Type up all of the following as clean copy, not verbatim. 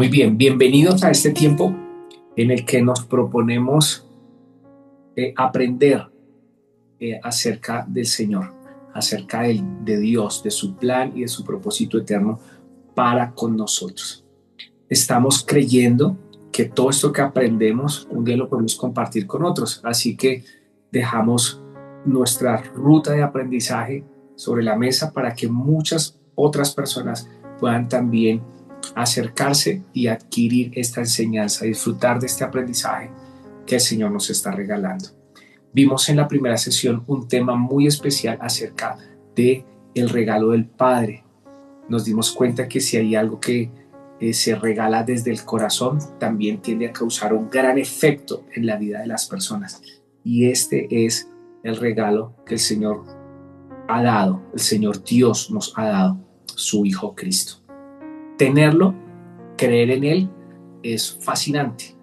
Muy bien, bienvenidos a este tiempo en el que nos proponemos aprender acerca del Señor, acerca de Dios, de su plan y de su propósito eterno para con nosotros. Estamos creyendo que todo esto que aprendemos un día lo podemos compartir con otros, así que dejamos nuestra ruta de aprendizaje sobre la mesa para que muchas otras personas puedan también acercarse y adquirir esta enseñanza, disfrutar de este aprendizaje que el Señor nos está regalando. Vimos en la primera sesión un tema muy especial acerca de el regalo del Padre. Nos dimos cuenta que si hay algo que se regala desde el corazón, también tiende a causar un gran efecto en la vida de las personas. Y este es el regalo que el Señor ha dado, el Señor Dios nos ha dado, su Hijo Cristo. Tenerlo, creer en Él, es fascinante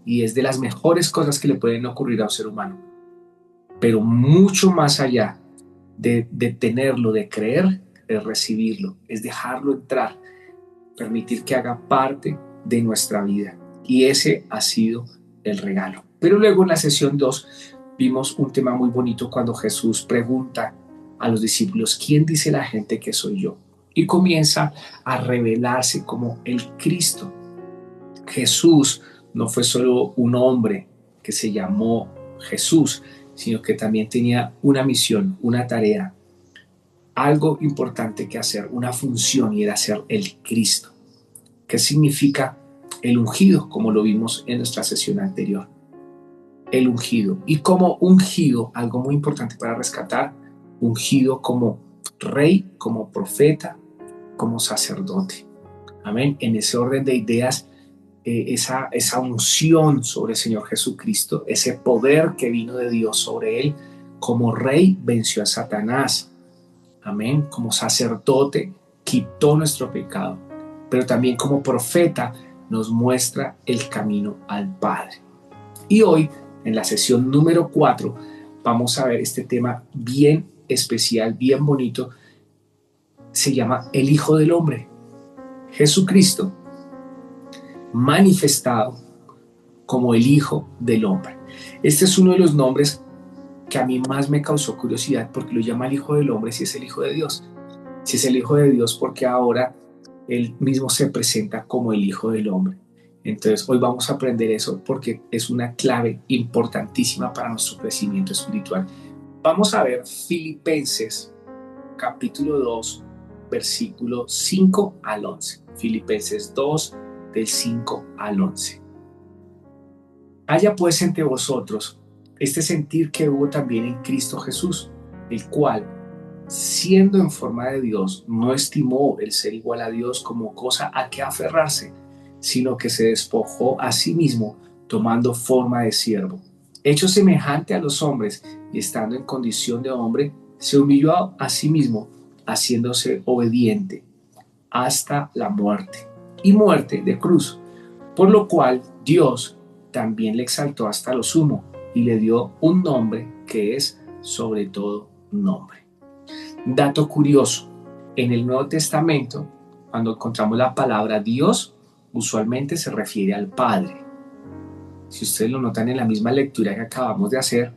y es de las mejores cosas que le pueden ocurrir a un ser humano. Pero mucho más allá de tenerlo, de creer, es recibirlo, es dejarlo entrar, permitir que haga parte de nuestra vida. Y ese ha sido el regalo. Pero luego en la sesión 2 vimos un tema muy bonito cuando Jesús pregunta a los discípulos: ¿quién dice la gente que soy yo? Y comienza a revelarse como el Cristo. Jesús no fue solo un hombre que se llamó Jesús, sino que también tenía una misión, una tarea, algo importante que hacer, una función, y era ser el Cristo. ¿Qué significa el ungido? Como lo vimos en nuestra sesión anterior. El ungido. Y como ungido, algo muy importante para rescatar, ungido como rey, como profeta, como sacerdote. Amén. En ese orden de ideas, esa unción sobre el Señor Jesucristo, ese poder que vino de Dios sobre él, como rey venció a Satanás. Amén. Como sacerdote quitó nuestro pecado, pero también como profeta nos muestra el camino al Padre. Y hoy, en la sesión número 4, vamos a ver este tema bien especial, bien bonito. Se llama el Hijo del Hombre. Jesucristo manifestado como el Hijo del Hombre. Este es uno de los nombres que a mí más me causó curiosidad, porque lo llama el Hijo del Hombre si es el Hijo de Dios. Si es el Hijo de Dios, porque ahora él mismo se presenta como el Hijo del Hombre. Entonces hoy vamos a aprender eso porque es una clave importantísima para nuestro crecimiento espiritual. Vamos a ver Filipenses capítulo 2, versículo 5 al 11. Filipenses 2, del 5 al 11. Haya pues entre vosotros este sentir que hubo también en Cristo Jesús, el cual, siendo en forma de Dios, no estimó el ser igual a Dios como cosa a que aferrarse, sino que se despojó a sí mismo, tomando forma de siervo. Hecho semejante a los hombres y estando en condición de hombre, se humilló a sí mismo, haciéndose obediente hasta la muerte, y muerte de cruz, por lo cual Dios también le exaltó hasta lo sumo y le dio un nombre que es sobre todo nombre. Dato curioso: en el Nuevo Testamento, cuando encontramos la palabra Dios, usualmente se refiere al Padre. Si ustedes lo notan en la misma lectura que acabamos de hacer,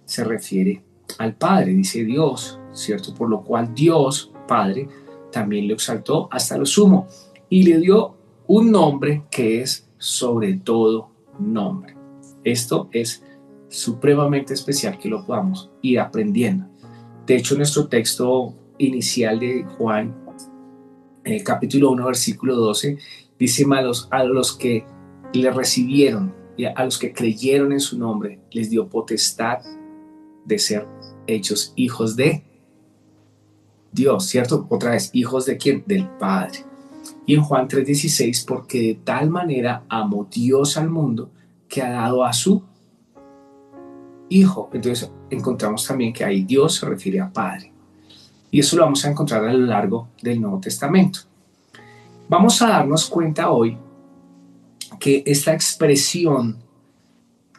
se refiere al Padre, dice Dios, ¿cierto? Por lo cual Dios, Padre, también lo exaltó hasta lo sumo y le dio un nombre que es sobre todo nombre. Esto es supremamente especial que lo podamos ir aprendiendo. De hecho, nuestro texto inicial de Juan, capítulo 1, versículo 12, dice: a los que le recibieron y a los que creyeron en su nombre, les dio potestad de ser hechos hijos de Dios, ¿cierto? Otra vez, ¿hijos de quién? Del Padre. Y en Juan 3:16, porque de tal manera amó Dios al mundo que ha dado a su Hijo. Entonces encontramos también que ahí Dios se refiere a Padre. Y eso lo vamos a encontrar a lo largo del Nuevo Testamento. Vamos a darnos cuenta hoy que esta expresión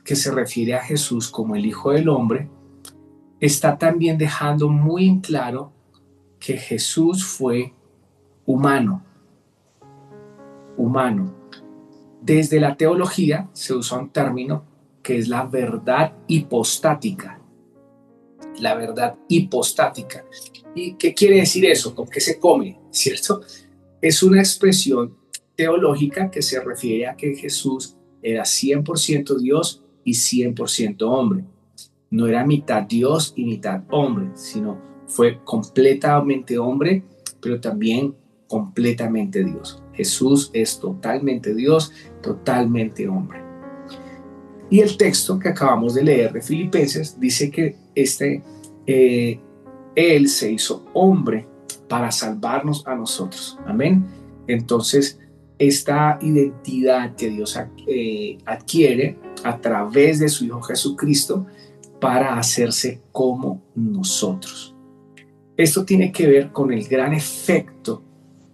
que se refiere a Jesús como el Hijo del Hombre está también dejando muy en claro que Jesús fue humano. Desde la teología se usa un término que es la verdad hipostática. La verdad hipostática. ¿Y qué quiere decir eso? ¿Con qué se come? ¿Cierto? Es una expresión teológica que se refiere a que Jesús era 100% Dios y 100% hombre. No era mitad Dios y mitad hombre, sino fue completamente hombre, pero también completamente Dios. Jesús es totalmente Dios, totalmente hombre. Y el texto que acabamos de leer de Filipenses dice que Él se hizo hombre para salvarnos a nosotros. Amén. Entonces, esta identidad que Dios adquiere a través de su Hijo Jesucristo para hacerse como nosotros. Esto tiene que ver con el gran efecto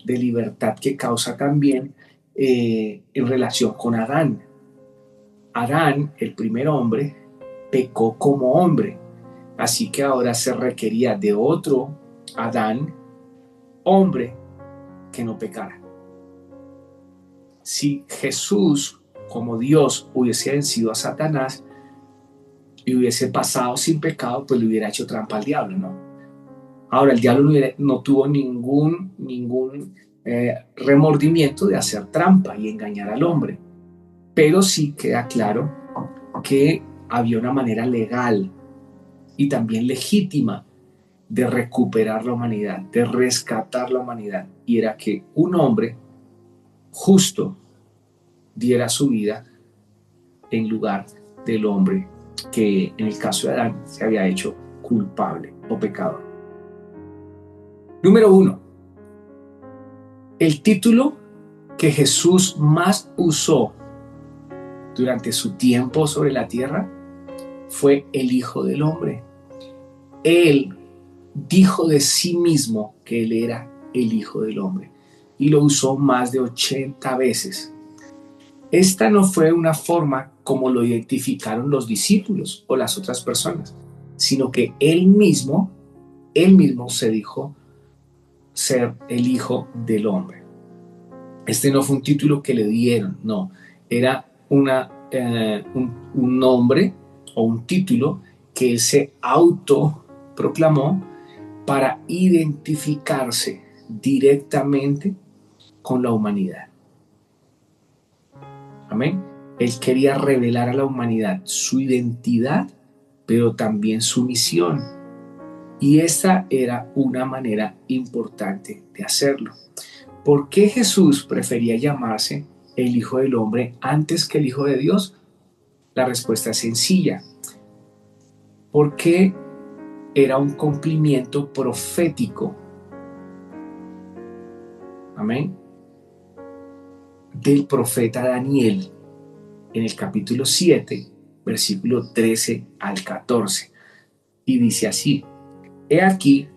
de libertad que causa también en relación con Adán. Adán, el primer hombre, pecó como hombre, así que ahora se requería de otro Adán, hombre, que no pecara. Si Jesús, como Dios, hubiese vencido a Satanás y hubiese pasado sin pecado, pues le hubiera hecho trampa al diablo, ¿no? Ahora, el diablo no tuvo ningún remordimiento de hacer trampa y engañar al hombre, pero sí queda claro que había una manera legal y también legítima de recuperar la humanidad, de rescatar la humanidad, y era que un hombre justo diera su vida en lugar del hombre que en el caso de Adán se había hecho culpable o pecador. Número 1. El título que Jesús más usó durante su tiempo sobre la tierra fue el Hijo del Hombre. Él dijo de sí mismo que él era el Hijo del Hombre y lo usó más de 80 veces. Esta no fue una forma como lo identificaron los discípulos o las otras personas, sino que él mismo se dijo ser el Hijo del Hombre. Este no fue un título que le dieron, no, era un nombre o un título que él se autoproclamó para identificarse directamente con la humanidad. Amén. Él quería revelar a la humanidad su identidad, pero también su misión. Y esta era una manera importante de hacerlo. ¿Por qué Jesús prefería llamarse el Hijo del Hombre antes que el Hijo de Dios? La respuesta es sencilla. Porque era un cumplimiento profético. Amén. Del profeta Daniel en el capítulo 7, versículo 13 al 14. Y dice así: He aquí,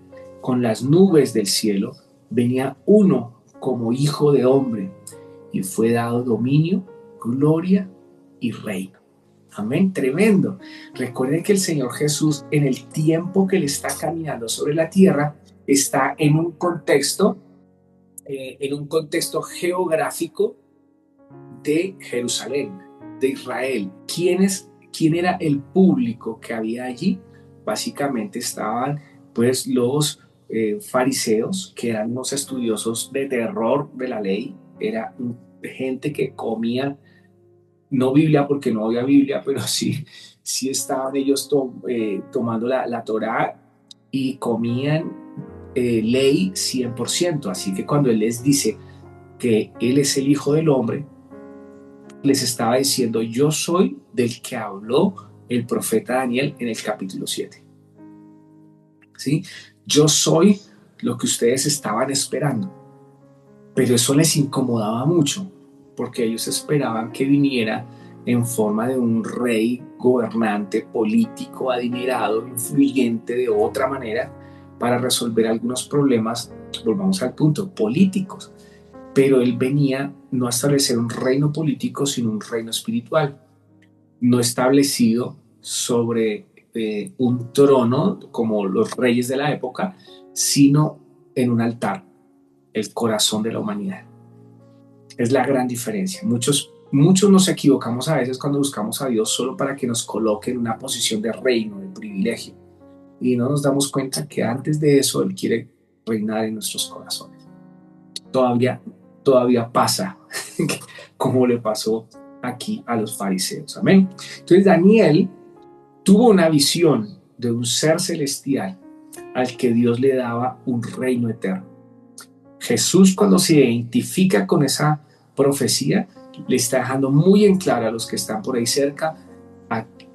con las nubes del cielo venía uno como hijo de hombre, y fue dado dominio, gloria y reino. Amén, tremendo. Recuerden que el Señor Jesús, en el tiempo que Él está caminando sobre la tierra, está en un contexto geográfico de Jerusalén, de Israel. ¿Quién era el público que había allí? Básicamente estaban pues los fariseos, que eran los estudiosos de terror de la ley. Era gente que comía, no Biblia porque no había Biblia, pero sí estaban ellos tomando la Torá y comían ley 100%. Así que cuando Él les dice que Él es el Hijo del Hombre, les estaba diciendo: yo soy del que habló el profeta Daniel en el capítulo 7. ¿Sí? Yo soy lo que ustedes estaban esperando. Pero eso les incomodaba mucho, porque ellos esperaban que viniera en forma de un rey gobernante, político, adinerado, influyente de otra manera, para resolver algunos problemas, volvamos al punto, políticos. Pero él venía no a establecer un reino político, sino un reino espiritual, no establecido sobre un trono como los reyes de la época, sino en un altar, el corazón de la humanidad. Es la gran diferencia. Muchos Muchos nos equivocamos a veces cuando buscamos a Dios solo para que nos coloque en una posición de reino, de privilegio. Y no nos damos cuenta que antes de eso Él quiere reinar en nuestros corazones. Todavía pasa, como le pasó aquí a los fariseos. Amén. Entonces Daniel tuvo una visión de un ser celestial al que Dios le daba un reino eterno. Jesús, cuando se identifica con esa profecía, le está dejando muy en claro a los que están por ahí cerca: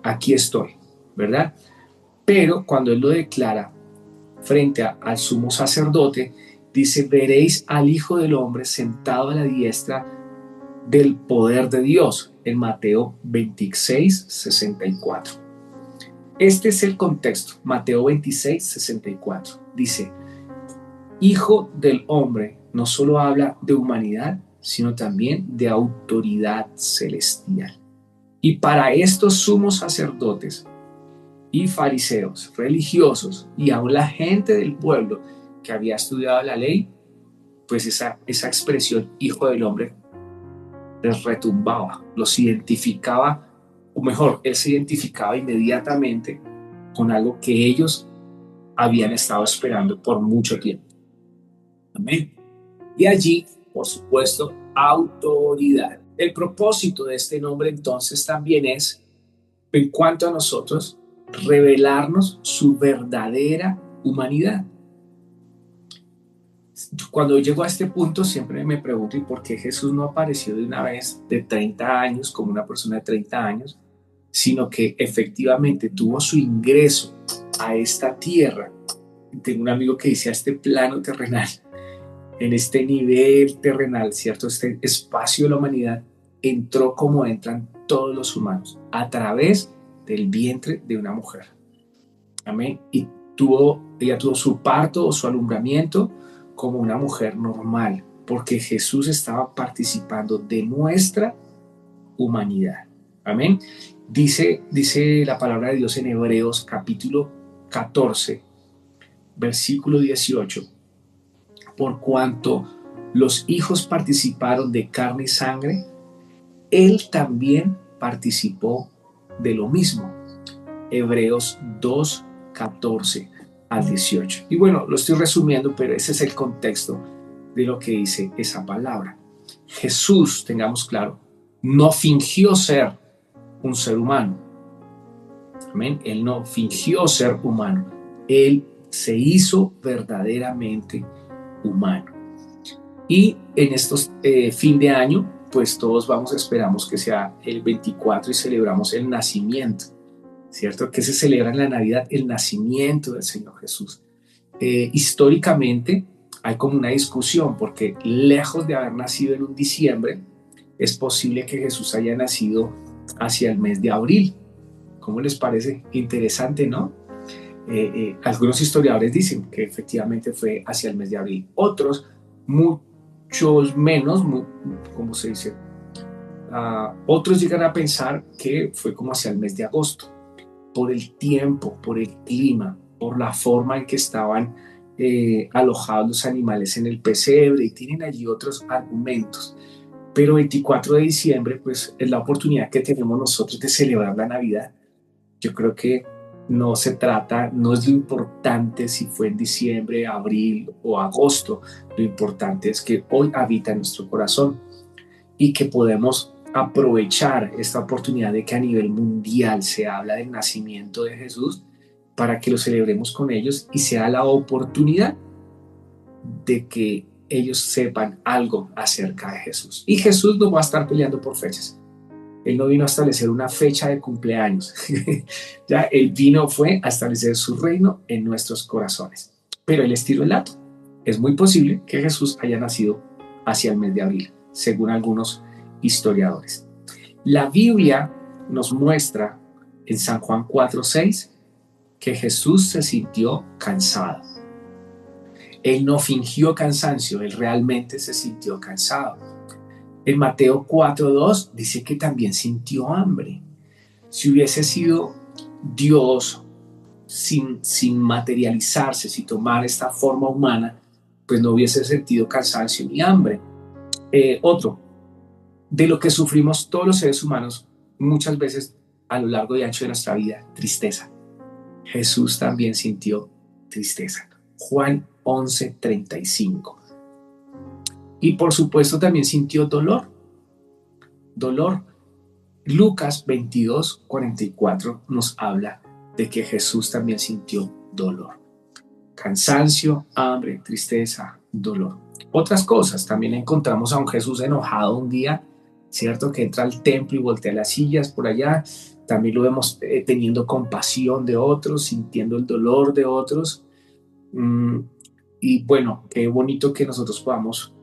aquí estoy, ¿verdad? Pero cuando Él lo declara frente al sumo sacerdote, dice: veréis al Hijo del Hombre sentado a la diestra del poder de Dios, en Mateo 26, 64. Este es el contexto. Mateo 26, 64. Dice: Hijo del Hombre no solo habla de humanidad, sino también de autoridad celestial. Y para estos sumos sacerdotes y fariseos, religiosos, y aún la gente del pueblo que había estudiado la ley, pues esa expresión Hijo del Hombre les retumbaba, los identificaba, o mejor, Él se identificaba inmediatamente con algo que ellos habían estado esperando por mucho tiempo. Amén. Y allí, por supuesto, autoridad. El propósito de este nombre entonces también es, en cuanto a nosotros, revelarnos su verdadera humanidad. Cuando llego a este punto siempre me pregunto: ¿y por qué Jesús no apareció de una vez de 30 años como una persona de 30 años, sino que efectivamente tuvo su ingreso a esta tierra? Tengo un amigo que dice: a este plano terrenal, en este nivel terrenal, ¿cierto? Este espacio de la humanidad, entró como entran todos los humanos, a través del vientre de una mujer. Amén. Y ella tuvo su parto o su alumbramiento como una mujer normal, porque Jesús estaba participando de nuestra humanidad. Amén. Dice la palabra de Dios en Hebreos capítulo 14, versículo 18: por cuanto los hijos participaron de carne y sangre, Él también participó de lo mismo. Hebreos 2, 14 al 18. Y bueno, lo estoy resumiendo, pero ese es el contexto de lo que dice esa palabra. Jesús, tengamos claro, no fingió ser un ser humano. Amén. Él no fingió ser humano. Él se hizo verdaderamente humano. Y en estos fin de año, pues todos esperamos que sea el 24 y celebramos el nacimiento, ¿cierto? Que se celebra en la Navidad el nacimiento del Señor Jesús. Históricamente hay como una discusión, porque lejos de haber nacido en un diciembre, es posible que Jesús haya nacido hacia el mes de abril. ¿Cómo les parece? Interesante, ¿no? Algunos historiadores dicen que efectivamente fue hacia el mes de abril. Otros, muchos menos, ¿cómo se dice? Otros llegan a pensar que fue como hacia el mes de agosto, por el tiempo, por el clima, por la forma en que estaban alojados los animales en el pesebre, y tienen allí otros argumentos. Pero 24 de diciembre, pues es la oportunidad que tenemos nosotros de celebrar la Navidad. Yo creo que no es lo importante si fue en diciembre, abril o agosto. Lo importante es que hoy habita en nuestro corazón y que podemos aprovechar esta oportunidad de que a nivel mundial se habla del nacimiento de Jesús, para que lo celebremos con ellos y sea la oportunidad de que ellos sepan algo acerca de Jesús. Y Jesús no va a estar peleando por fechas. Él no vino a establecer una fecha de cumpleaños. Ya Él fue a establecer su reino en nuestros corazones. Pero el estilo es lato. Es muy posible que Jesús haya nacido hacia el mes de abril, según algunos historiadores. La Biblia nos muestra en San Juan 4:6 que Jesús se sintió cansado. Él no fingió cansancio, Él realmente se sintió cansado. En Mateo 4:2 dice que también sintió hambre. Si hubiese sido Dios sin materializarse, sin tomar esta forma humana, pues no hubiese sentido cansancio ni hambre. Otro, de lo que sufrimos todos los seres humanos muchas veces a lo largo y ancho de nuestra vida, tristeza. Jesús también sintió tristeza. Juan 11:35. Y por supuesto también sintió dolor. Dolor. Lucas 22:44 nos habla de que Jesús también sintió dolor. Cansancio, hambre, tristeza, dolor. Otras cosas, también encontramos a un Jesús enojado un día, ¿cierto? Que entra al templo y voltea las sillas por allá. También lo vemos teniendo compasión de otros, sintiendo el dolor de otros. Y bueno, qué bonito que nosotros podamos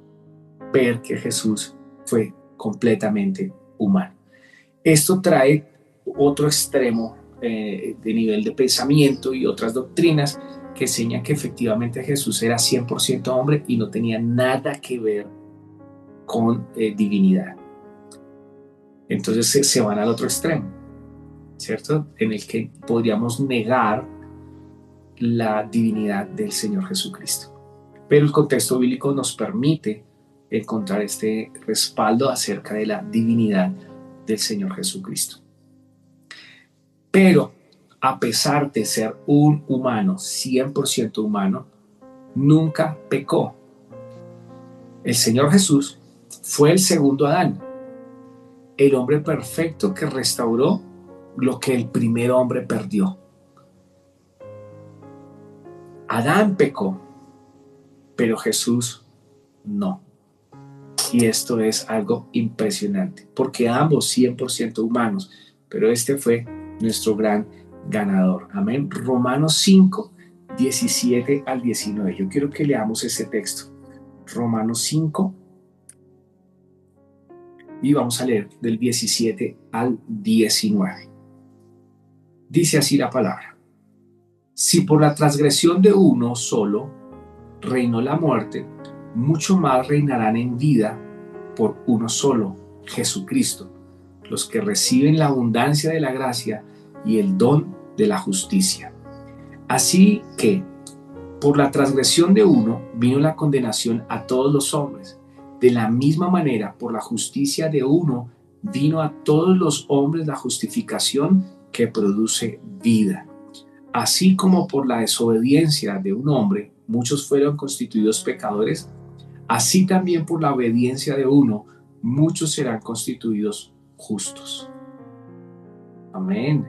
ver que Jesús fue completamente humano. Esto trae otro extremo de nivel de pensamiento y otras doctrinas que enseñan que efectivamente Jesús era 100% hombre y no tenía nada que ver con divinidad. Entonces se van al otro extremo, ¿cierto? En el que podríamos negar la divinidad del Señor Jesucristo. Pero el contexto bíblico nos permite encontrar este respaldo acerca de la divinidad del Señor Jesucristo. Pero a pesar de ser un humano, 100% humano, nunca pecó. El Señor Jesús fue el segundo Adán, el hombre perfecto que restauró lo que el primer hombre perdió. Adán pecó, pero Jesús no. Y esto es algo impresionante, porque ambos 100% humanos, pero este fue nuestro gran ganador. Amén. Romanos 5, 17 al 19. Yo quiero que leamos ese texto. Romanos 5, y vamos a leer del 17 al 19. Dice así la palabra. Si por la transgresión de uno solo reinó la muerte, mucho más reinarán en vida por uno solo, Jesucristo, los que reciben la abundancia de la gracia y el don de la justicia. Así que, por la transgresión de uno vino la condenación a todos los hombres. De la misma manera, por la justicia de uno vino a todos los hombres la justificación que produce vida. Así como por la desobediencia de un hombre muchos fueron constituidos pecadores, así también por la obediencia de uno muchos serán constituidos justos. Amén.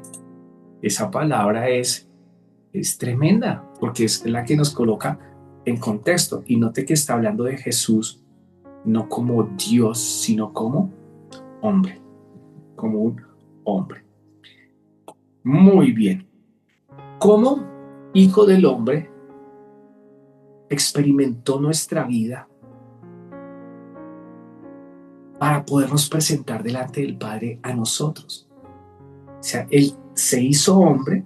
Esa palabra es tremenda, porque es la que nos coloca en contexto. Y note que está hablando de Jesús no como Dios, sino como hombre, como un hombre. Muy bien. ¿Cómo Hijo del Hombre experimentó nuestra vida para podernos presentar delante del Padre a nosotros? O sea, Él se hizo hombre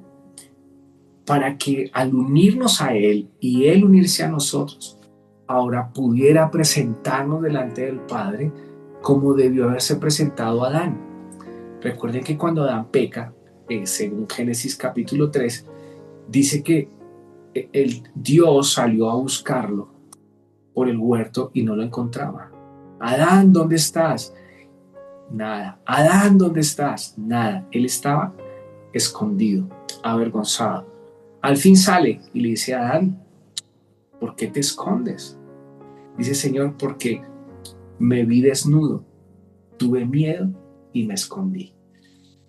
para que al unirnos a Él y Él unirse a nosotros, ahora pudiera presentarnos delante del Padre como debió haberse presentado Adán. Recuerden que cuando Adán peca, según Génesis capítulo 3, dice que el Dios salió a buscarlo por el huerto y no lo encontraba. Adán, ¿dónde estás? Nada. Adán, ¿dónde estás? Nada. Él estaba escondido, avergonzado. Al fin sale y le dice a Adán, ¿por qué te escondes? Dice, Señor, porque me vi desnudo, tuve miedo y me escondí.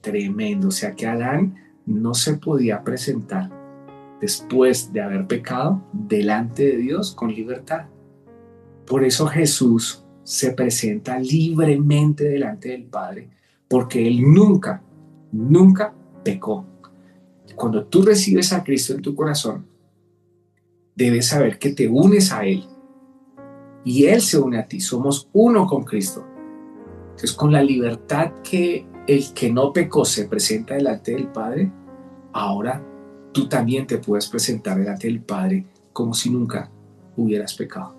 Tremendo. O sea que Adán no se podía presentar después de haber pecado delante de Dios con libertad. Por eso Jesús se presenta libremente delante del Padre, porque Él nunca pecó. Cuando tú recibes a Cristo en tu corazón, debes saber que te unes a Él y Él se une a ti. Somos uno con Cristo. Entonces, con la libertad que el que no pecó se presenta delante del Padre, ahora tú también te puedes presentar delante del Padre como si nunca hubieras pecado.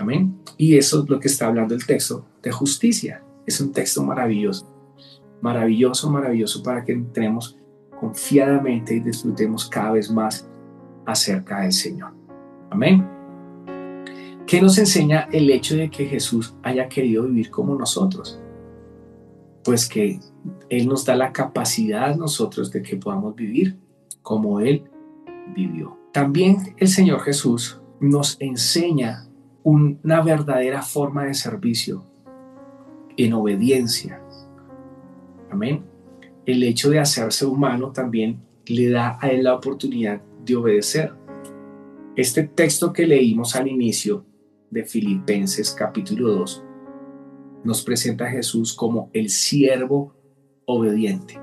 Amén. Y eso es lo que está hablando el texto de justicia. Es un texto maravilloso, maravilloso, maravilloso para que entremos confiadamente y disfrutemos cada vez más acerca del Señor. Amén. ¿Qué nos enseña el hecho de que Jesús haya querido vivir como nosotros? Pues que Él nos da la capacidad a nosotros de que podamos vivir como Él vivió. También el Señor Jesús nos enseña una verdadera forma de servicio en obediencia. Amén. El hecho de hacerse humano también le da a Él la oportunidad de obedecer. Este texto que leímos al inicio de Filipenses capítulo 2 nos presenta a Jesús como el siervo obediente.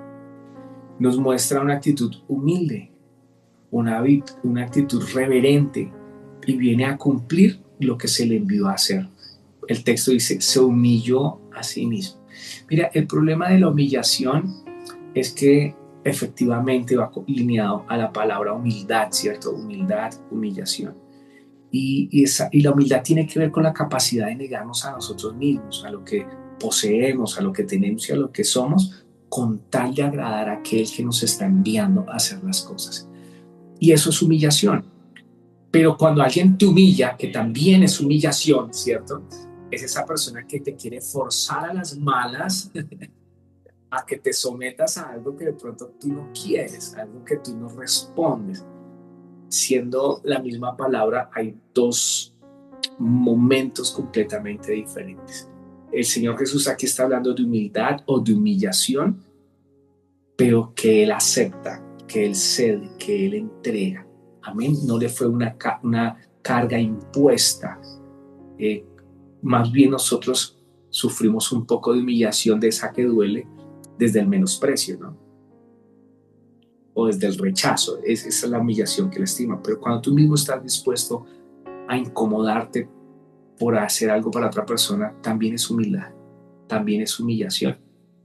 Nos muestra una actitud humilde, una actitud reverente, y viene a cumplir lo que se le envió a hacer. El texto dice, se humilló a sí mismo. Mira, el problema de la humillación es que efectivamente va alineado a la palabra humildad, ¿cierto? Humildad, humillación. Y la humildad tiene que ver con la capacidad de negarnos a nosotros mismos, a lo que poseemos, a lo que tenemos y a lo que somos, con tal de agradar a aquel que nos está enviando a hacer las cosas. Y eso es humillación. Pero cuando alguien te humilla, que también es humillación, ¿cierto? Es esa persona que te quiere forzar a las malas a que te sometas a algo que de pronto tú no quieres, algo que tú no respondes. Siendo la misma palabra, hay dos momentos completamente diferentes. El Señor Jesús aquí está hablando de humildad o de humillación, pero que Él acepta, que Él cede, que Él entrega. Amén. No le fue una carga impuesta. Más bien nosotros sufrimos un poco de humillación, de esa que duele, desde el menosprecio, ¿no? O desde el rechazo. Esa es la humillación que lastima. Pero cuando tú mismo estás dispuesto a incomodarte por hacer algo para otra persona, también es humildad, también es humillación,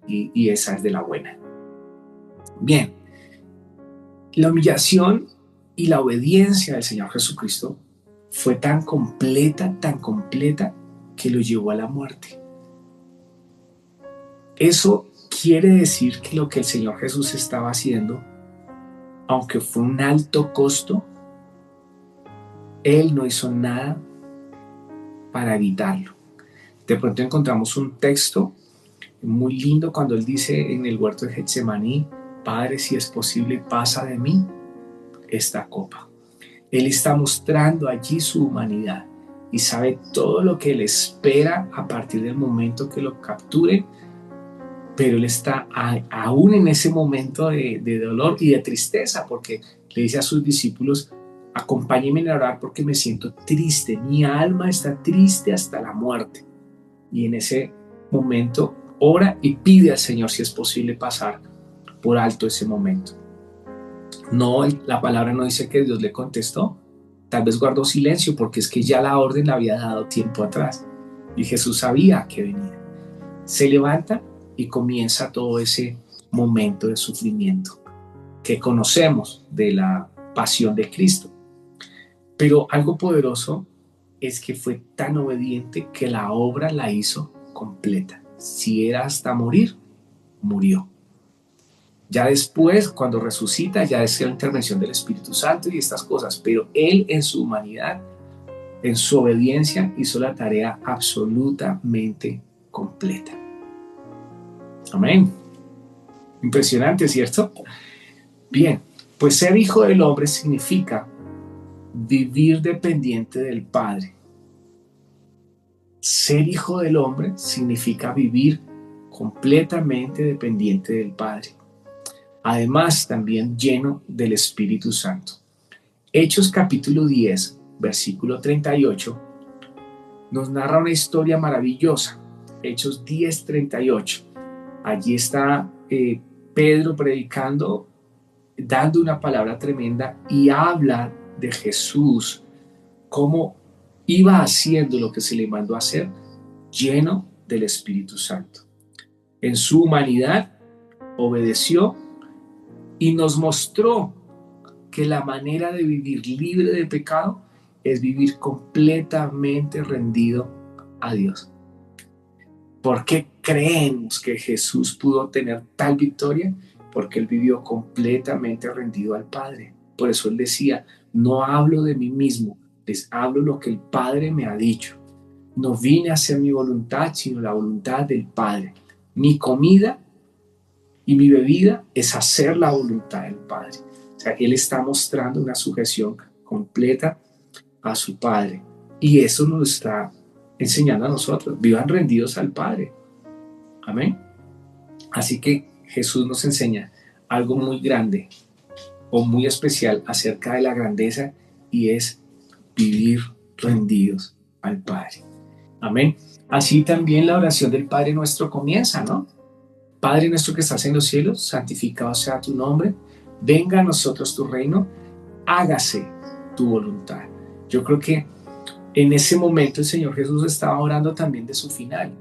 y esa es de la buena. Bien, la humillación y la obediencia del Señor Jesucristo fue tan completa, que lo llevó a la muerte. Eso quiere decir que lo que el Señor Jesús estaba haciendo, aunque fue un alto costo, Él no hizo nada para evitarlo. De pronto encontramos un texto muy lindo cuando Él dice en el huerto de Getsemaní, Padre, si es posible, pasa de mí esta copa. Él está mostrando allí su humanidad y sabe todo lo que le espera a partir del momento que lo capture, pero Él está aún en ese momento de dolor y de tristeza, porque le dice a sus discípulos, acompáñenme a orar porque me siento triste, mi alma está triste hasta la muerte. Y en ese momento ora y pide al Señor si es posible pasar por alto ese momento. No, la palabra no dice que Dios le contestó, tal vez guardó silencio porque es que ya la orden la había dado tiempo atrás y Jesús sabía que venía. Se levanta y comienza todo ese momento de sufrimiento que conocemos de la pasión de Cristo. Pero algo poderoso es que fue tan obediente que la obra la hizo completa. Si era hasta morir, murió. Ya después, cuando resucita, ya es la intervención del Espíritu Santo y estas cosas, pero Él en su humanidad, en su obediencia, hizo la tarea absolutamente completa. Amén. Impresionante, ¿cierto? Bien, pues ser hijo del hombre significa vivir dependiente del Padre. Ser hijo del hombre significa vivir completamente dependiente del Padre. Además, también lleno del Espíritu Santo. Hechos capítulo 10, versículo 38, nos narra una historia maravillosa. Hechos 10, 38. Allí está Pedro predicando, dando una palabra tremenda y habla de Jesús, cómo iba haciendo lo que se le mandó a hacer, lleno del Espíritu Santo. En su humanidad obedeció y nos mostró que la manera de vivir libre de pecado es vivir completamente rendido a Dios. ¿Por qué creemos que Jesús pudo tener tal victoria? Porque Él vivió completamente rendido al Padre. Por eso Él decía, no hablo de mí mismo, les hablo lo que el Padre me ha dicho. No vine a hacer mi voluntad, sino la voluntad del Padre. Mi comida y mi bebida es hacer la voluntad del Padre. O sea, Él está mostrando una sujeción completa a su Padre. Y eso nos está enseñando a nosotros. Vivan rendidos al Padre. Amén. Así que Jesús nos enseña algo muy grande o muy especial acerca de la grandeza, y es vivir rendidos al Padre. Amén. Así también la oración del Padre nuestro comienza, ¿no? Padre nuestro que estás en los cielos, santificado sea tu nombre, venga a nosotros tu reino, hágase tu voluntad. Yo creo que en ese momento el Señor Jesús estaba orando también de su final.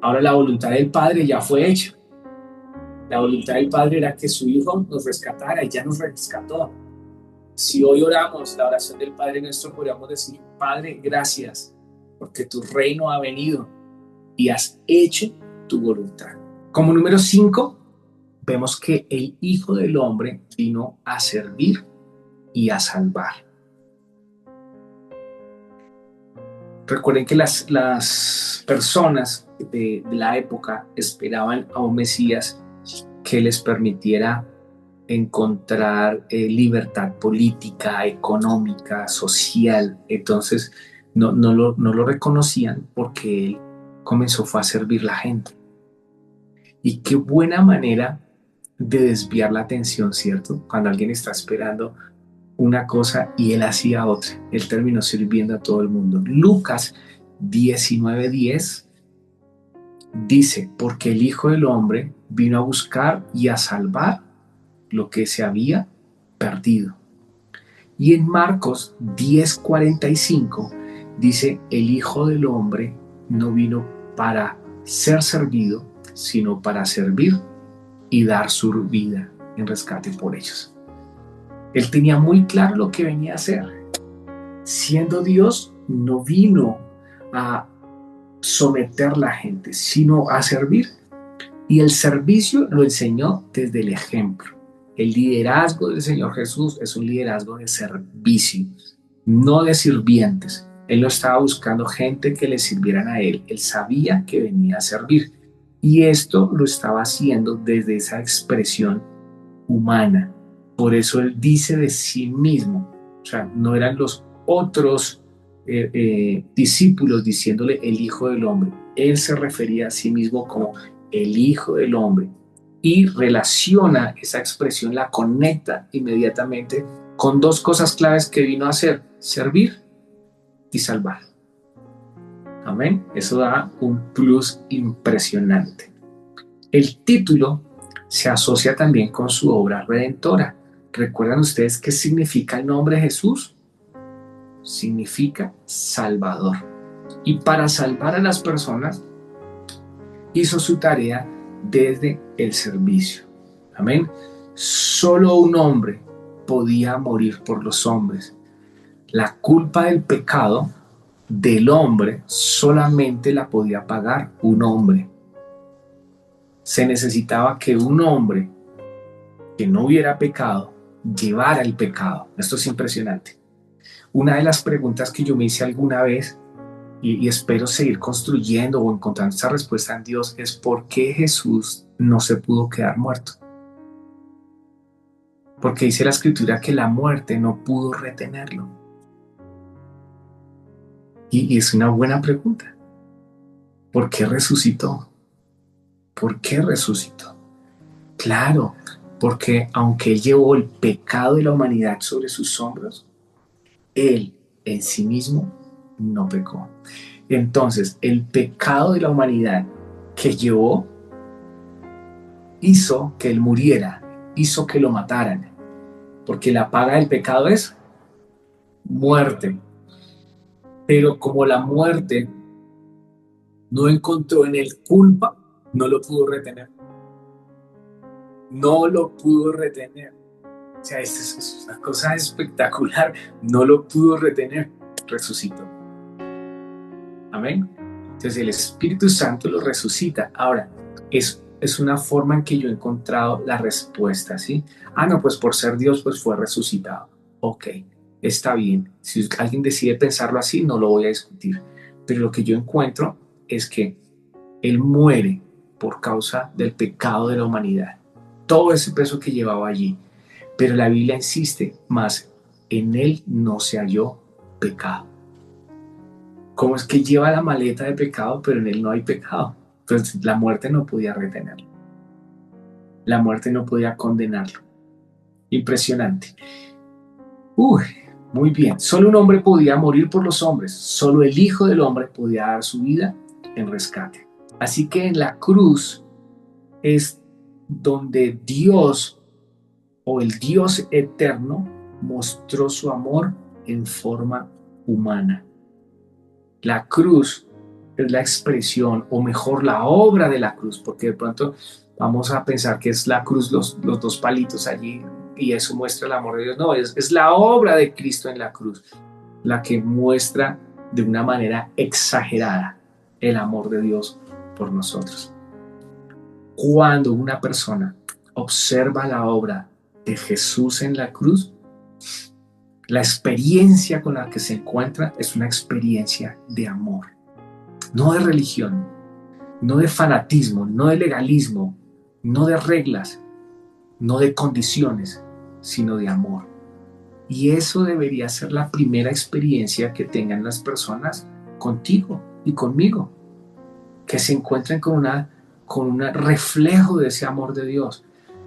Ahora la voluntad del Padre ya fue hecha. La voluntad del Padre era que su Hijo nos rescatara, y ya nos rescató. Si hoy oramos la oración del Padre nuestro, podríamos decir: Padre, gracias, porque tu reino ha venido y has hecho tu voluntad. Como número 5, vemos que el Hijo del Hombre vino a servir y a salvar. Recuerden que las personas de la época esperaban a un Mesías que les permitiera encontrar libertad política, económica, social. Entonces no lo reconocían, porque él fue a servir a la gente. Y qué buena manera de desviar la atención, ¿cierto? Cuando alguien está esperando una cosa y él hacía otra. Él terminó sirviendo a todo el mundo. Lucas 19:10 dice: porque el Hijo del Hombre vino a buscar y a salvar lo que se había perdido. Y en Marcos 10:45 dice: el Hijo del Hombre no vino para ser servido, sino para servir y dar su vida en rescate por ellos. Él tenía muy claro lo que venía a hacer. Siendo Dios, no vino a someter a la gente, sino a servir. Y el servicio lo enseñó desde el ejemplo. El liderazgo del Señor Jesús es un liderazgo de servicio, no de sirvientes. Él no estaba buscando gente que le sirvieran a él. Él sabía que venía a servir. Y esto lo estaba haciendo desde esa expresión humana. Por eso él dice de sí mismo, o sea, no eran los otros discípulos diciéndole el Hijo del Hombre. Él se refería a sí mismo como el Hijo del Hombre, y relaciona esa expresión, la conecta inmediatamente con dos cosas claves que vino a hacer: servir y salvar. Amén. Eso da un plus impresionante. El título se asocia también con su obra redentora. ¿Recuerdan ustedes qué significa el nombre de Jesús? Significa Salvador. Y para salvar a las personas, hizo su tarea desde el servicio. Amén. Solo un hombre podía morir por los hombres. La culpa del pecado del hombre solamente la podía pagar un hombre. Se necesitaba que un hombre que no hubiera pecado llevara el pecado. Esto es impresionante. Una de las preguntas que yo me hice alguna vez, y espero seguir construyendo o encontrando esa respuesta en Dios, es: ¿por qué Jesús no se pudo quedar muerto? Porque dice la Escritura que la muerte no pudo retenerlo. Y es una buena pregunta. ¿Por qué resucitó? ¿Por qué resucitó? Claro, porque aunque Él llevó el pecado de la humanidad sobre sus hombros, Él en sí mismo no pecó. Entonces, el pecado de la humanidad que llevó hizo que Él muriera, hizo que lo mataran, porque la paga del pecado es muerte. Pero como la muerte no encontró en Él culpa, no lo pudo retener. No lo pudo retener. O sea, esto es una cosa espectacular. No lo pudo retener. Resucitó. Amén. Entonces el Espíritu Santo lo resucita. Ahora, es una forma en que yo he encontrado la respuesta, ¿sí? No, pues por ser Dios, pues fue resucitado. Ok. está bien. Si alguien decide pensarlo así, no lo voy a discutir. Pero lo que yo encuentro es que Él muere por causa del pecado de la humanidad. Todo ese peso que llevaba allí. Pero la Biblia insiste más, en Él no se halló pecado. ¿Cómo es que lleva la maleta de pecado, pero en Él no hay pecado? Entonces la muerte no podía retenerlo. La muerte no podía condenarlo. Impresionante. Uy, muy bien. Solo un hombre podía morir por los hombres. Solo el Hijo del Hombre podía dar su vida en rescate. Así que en la cruz es donde Dios o el Dios eterno mostró su amor en forma humana. La cruz es la expresión, o mejor, la obra de la cruz, porque de pronto vamos a pensar que es la cruz, los dos palitos allí, y eso muestra el amor de Dios. No, es la obra de Cristo en la cruz, la que muestra de una manera exagerada el amor de Dios por nosotros. Cuando una persona observa la obra de Jesús en la cruz, la experiencia con la que se encuentra es una experiencia de amor, no de religión, no de fanatismo, no de legalismo, no de reglas, no de condiciones, sino de amor. Y eso debería ser la primera experiencia que tengan las personas contigo y conmigo, que se encuentren con un reflejo de ese amor de Dios.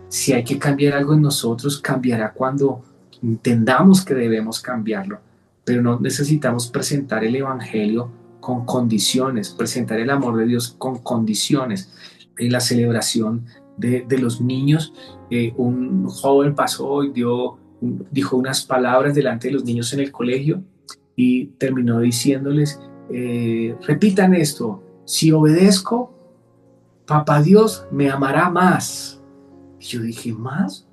Si hay que cambiar algo en nosotros, cambiará cuando entendamos que debemos cambiarlo, pero no necesitamos presentar el Evangelio con condiciones, presentar el amor de Dios con condiciones. En la celebración de los niños, un joven pasó y dijo unas palabras delante de los niños en el colegio y terminó diciéndoles, repitan esto, si obedezco, Papá Dios me amará más. Y yo dije, ¿más?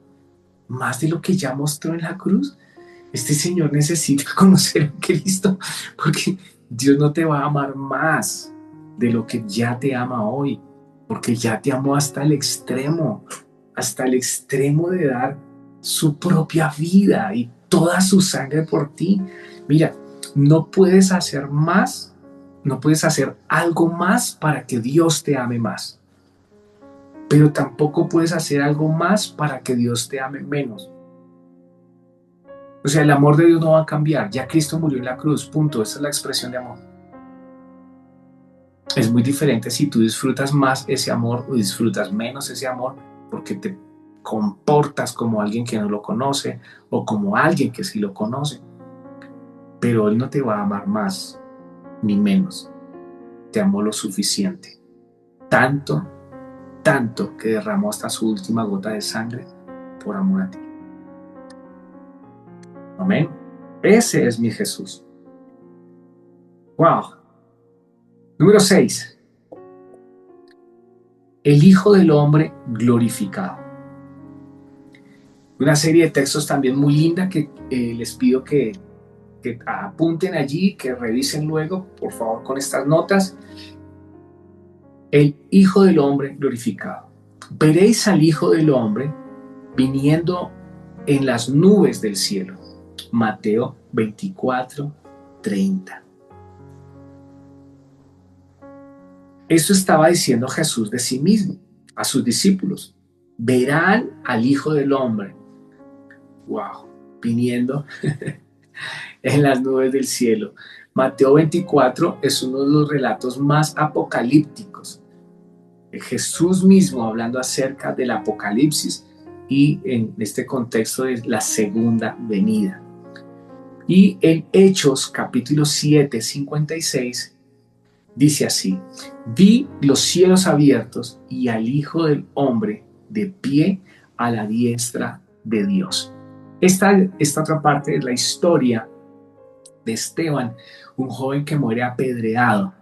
¿Más de lo que ya mostró en la cruz? Este Señor necesita conocer a Cristo, porque Dios no te va a amar más de lo que ya te ama hoy, porque ya te amó hasta el extremo de dar su propia vida y toda su sangre por ti. Mira, no puedes hacer más, no puedes hacer algo más para que Dios te ame más, pero tampoco puedes hacer algo más para que Dios te ame menos. O sea, el amor de Dios no va a cambiar. Ya Cristo murió en la cruz, punto. Esa es la expresión de amor. Es muy diferente si tú disfrutas más ese amor o disfrutas menos ese amor porque te comportas como alguien que no lo conoce o como alguien que sí lo conoce. Pero Él no te va a amar más ni menos. Te amó lo suficiente. Tanto, tanto que derramó hasta su última gota de sangre por amor a ti. Amén. Ese es mi Jesús. Wow. Número 6. El Hijo del Hombre glorificado. Una serie de textos también muy linda que les pido que apunten allí, que revisen luego, por favor, con estas notas. El Hijo del Hombre glorificado. Veréis al Hijo del Hombre viniendo en las nubes del cielo. Mateo 24:30. Eso estaba diciendo Jesús de sí mismo a sus discípulos. Verán al Hijo del Hombre. Wow, viniendo en las nubes del cielo. Mateo 24 es uno de los relatos más apocalípticos. Jesús mismo hablando acerca del apocalipsis y en este contexto de la segunda venida. Y en Hechos capítulo 7, 56 dice así: vi los cielos abiertos y al Hijo del Hombre de pie a la diestra de Dios. Esta otra parte es la historia de Esteban, un joven que muere apedreado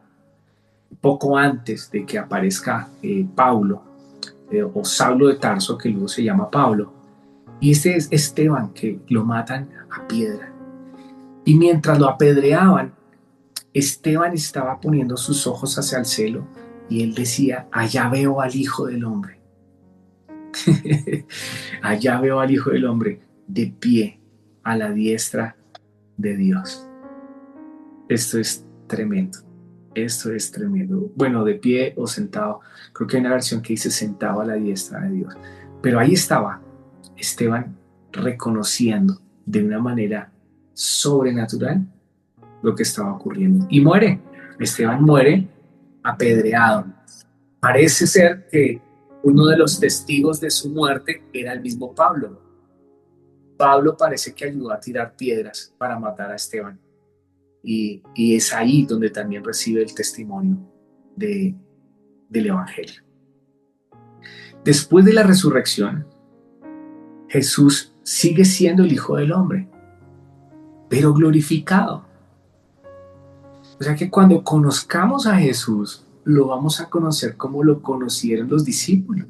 poco antes de que aparezca Pablo o Saulo de Tarso, que luego se llama Pablo. Y este es Esteban, que lo matan a piedra. Y mientras lo apedreaban, Esteban estaba poniendo sus ojos hacia el cielo y él decía: allá veo al Hijo del Hombre. Allá veo al Hijo del Hombre de pie a la diestra de Dios. Esto es tremendo. Esto es tremendo. Bueno, de pie o sentado. Creo que hay una versión que dice sentado a la diestra de Dios. Pero ahí estaba Esteban reconociendo de una manera sobrenatural lo que estaba ocurriendo. Y muere. Esteban muere apedreado. Parece ser que uno de los testigos de su muerte era el mismo Pablo. Pablo parece que ayudó a tirar piedras para matar a Esteban. Y es ahí donde también recibe el testimonio de, del Evangelio. Después de la resurrección, Jesús sigue siendo el Hijo del Hombre, pero glorificado. O sea que cuando conozcamos a Jesús, lo vamos a conocer como lo conocieron los discípulos.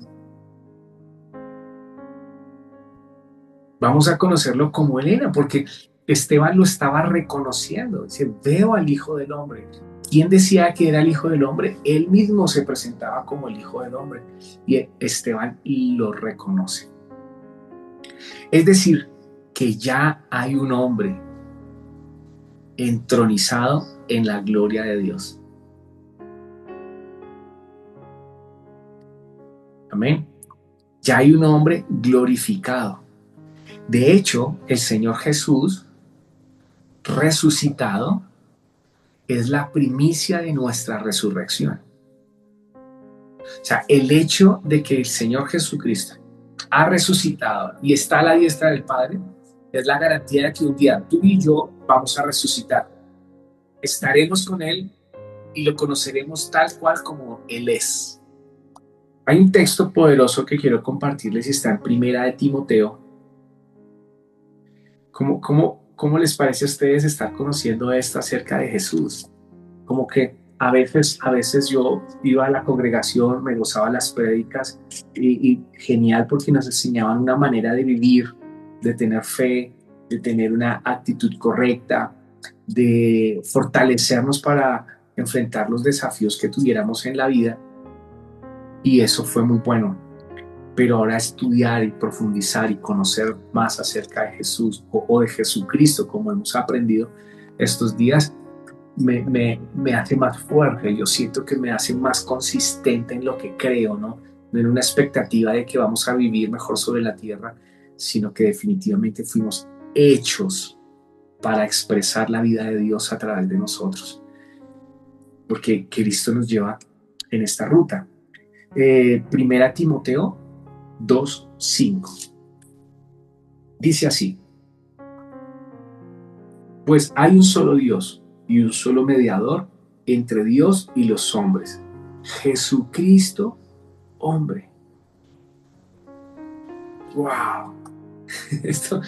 Vamos a conocerlo como Él era, porque Esteban lo estaba reconociendo. Dice, veo al Hijo del Hombre. ¿Quién decía que era el Hijo del Hombre? Él mismo se presentaba como el Hijo del Hombre. Y Esteban lo reconoce. Es decir, que ya hay un hombre entronizado en la gloria de Dios. Amén. Ya hay un hombre glorificado. De hecho, el Señor Jesús resucitado es la primicia de nuestra resurrección. O sea, el hecho de que el Señor Jesucristo ha resucitado y está a la diestra del Padre es la garantía de que un día tú y yo vamos a resucitar. Estaremos con Él y lo conoceremos tal cual como Él es. Hay un texto poderoso que quiero compartirles y está en Primera de Timoteo. ¿Cómo les parece a ustedes estar conociendo esto acerca de Jesús? Como que a veces yo iba a la congregación, me gozaba las prédicas y genial porque nos enseñaban una manera de vivir, de tener fe, de tener una actitud correcta, de fortalecernos para enfrentar los desafíos que tuviéramos en la vida. Y eso fue muy bueno. Pero ahora estudiar y profundizar y conocer más acerca de Jesús o de Jesucristo, como hemos aprendido estos días, me hace más fuerte. Yo siento que me hace más consistente en lo que creo, ¿no? No en una expectativa de que vamos a vivir mejor sobre la tierra, sino que definitivamente fuimos hechos para expresar la vida de Dios a través de nosotros, porque Cristo nos lleva en esta ruta. Primera Timoteo 2:5 dice así: pues hay un solo Dios y un solo mediador entre Dios y los hombres, Jesucristo, hombre. ¡Wow! Esto,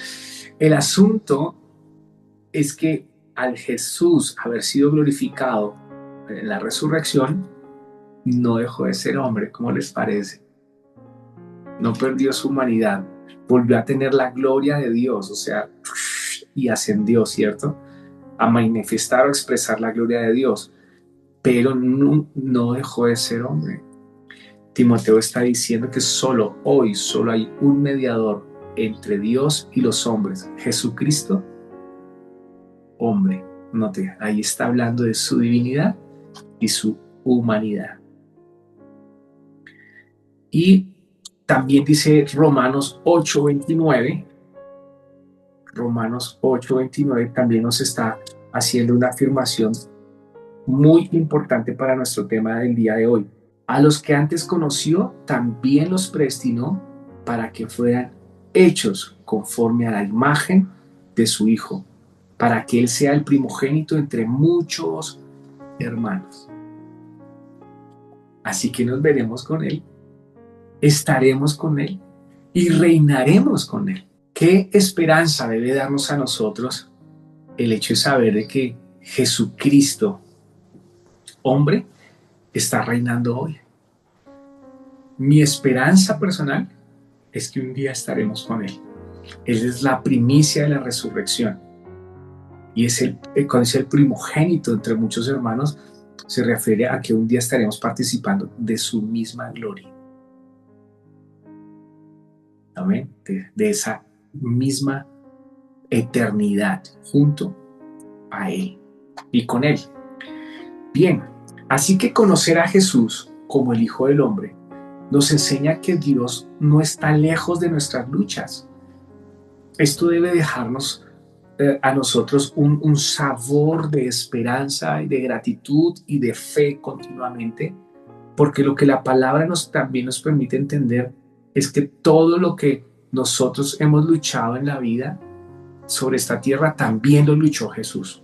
el asunto es que al Jesús haber sido glorificado en la resurrección, no dejó de ser hombre. ¿Cómo les parece? No perdió su humanidad, volvió a tener la gloria de Dios, o sea, y ascendió, ¿cierto? A manifestar o expresar la gloria de Dios, pero no dejó de ser hombre. Timoteo está diciendo que hoy solo hay un mediador entre Dios y los hombres, Jesucristo, hombre. Note, ahí está hablando de su divinidad y su humanidad. Y también dice Romanos 8:29. Romanos 8:29 también nos está haciendo una afirmación muy importante para nuestro tema del día de hoy. A los que antes conoció, también los predestinó para que fueran hechos conforme a la imagen de su Hijo, para que Él sea el primogénito entre muchos hermanos. Así que nos veremos con Él, estaremos con Él y reinaremos con Él. ¿Qué esperanza debe darnos a nosotros el hecho de saber de que Jesucristo, hombre, está reinando hoy? Mi esperanza personal es que un día estaremos con Él. Él es la primicia de la resurrección. Y cuando es el primogénito entre muchos hermanos, se refiere a que un día estaremos participando de su misma gloria. Amén. De esa misma eternidad junto a Él y con Él. Bien, así que conocer a Jesús como el Hijo del Hombre nos enseña que Dios no está lejos de nuestras luchas. Esto debe dejarnos a nosotros un sabor de esperanza y de gratitud y de fe continuamente, porque lo que la palabra también nos permite entender es que todo lo que nosotros hemos luchado en la vida sobre esta tierra también lo luchó Jesús.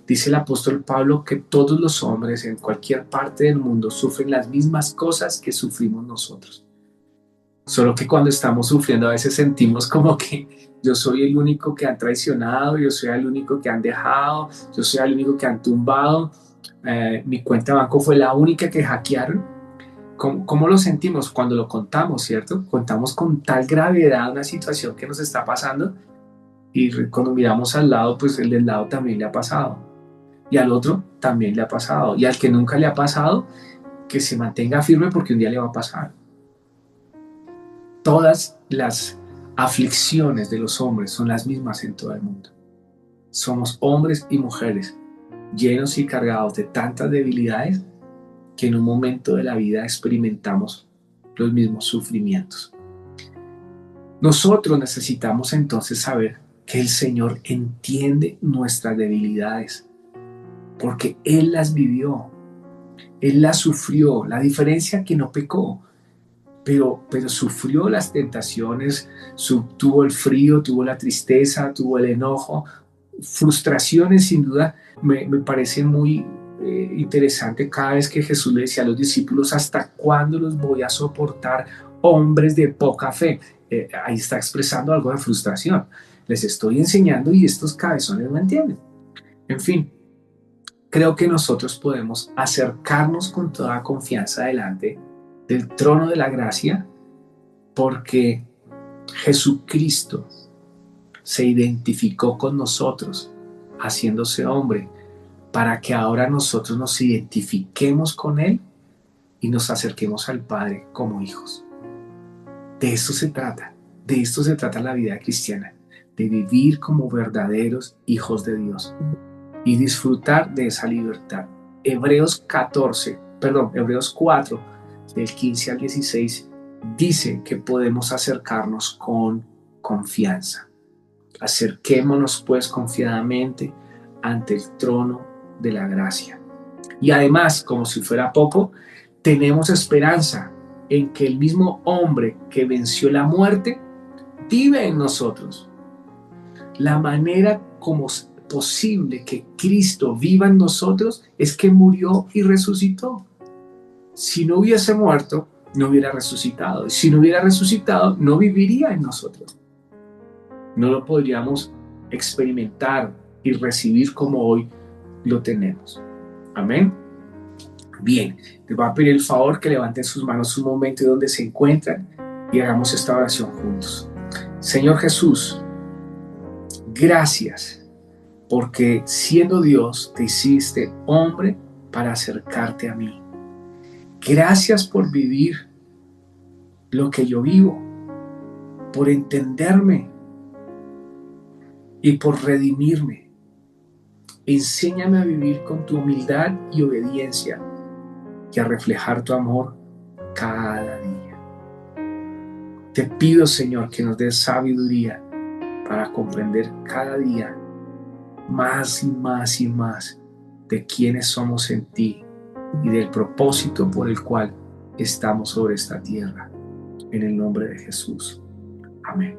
Dice el apóstol Pablo que todos los hombres en cualquier parte del mundo sufren las mismas cosas que sufrimos nosotros. Solo que cuando estamos sufriendo a veces sentimos como que yo soy el único que han traicionado, yo soy el único que han dejado, yo soy el único que han tumbado, mi cuenta de banco fue la única que hackearon. ¿Cómo lo sentimos cuando lo contamos, cierto? Contamos con tal gravedad una situación que nos está pasando y cuando miramos al lado, pues el del lado también le ha pasado y al otro también le ha pasado y al que nunca le ha pasado, que se mantenga firme porque un día le va a pasar. Todas las aflicciones de los hombres son las mismas en todo el mundo. Somos hombres y mujeres llenos y cargados de tantas debilidades que en un momento de la vida experimentamos los mismos sufrimientos. Nosotros necesitamos entonces saber que el Señor entiende nuestras debilidades, porque Él las vivió, Él las sufrió. La diferencia es que no pecó, pero sufrió las tentaciones, tuvo el frío, tuvo la tristeza, tuvo el enojo, frustraciones. Sin duda me parece muy interesante cada vez que Jesús le decía a los discípulos: ¿hasta cuándo los voy a soportar, hombres de poca fe? Ahí está expresando algo de frustración. Les estoy enseñando y estos cabezones no entienden. En fin, creo que nosotros podemos acercarnos con toda confianza delante del trono de la gracia, porque Jesucristo se identificó con nosotros haciéndose hombre, para que ahora nosotros nos identifiquemos con Él y nos acerquemos al Padre como hijos. De esto se trata la vida cristiana, de vivir como verdaderos hijos de Dios y disfrutar de esa libertad. Hebreos 4, del 15 al 16, dice que podemos acercarnos con confianza. Acerquémonos pues confiadamente ante el trono de la gracia. Y además, como si fuera poco, tenemos esperanza en que el mismo hombre que venció la muerte vive en nosotros. La manera como es posible que Cristo viva en nosotros es que murió y resucitó. Si no hubiese muerto, no hubiera resucitado. Y si no hubiera resucitado, no viviría en nosotros. No lo podríamos experimentar y recibir como hoy lo tenemos. Amén. Bien, les voy a pedir el favor que levanten sus manos un momento donde se encuentran y hagamos esta oración juntos. Señor Jesús, gracias porque siendo Dios te hiciste hombre para acercarte a mí. Gracias por vivir lo que yo vivo, por entenderme y por redimirme. Enséñame a vivir con tu humildad y obediencia y a reflejar tu amor cada día. Te pido, Señor, que nos des sabiduría para comprender cada día más y más y más de quiénes somos en ti y del propósito por el cual estamos sobre esta tierra. En el nombre de Jesús. Amén.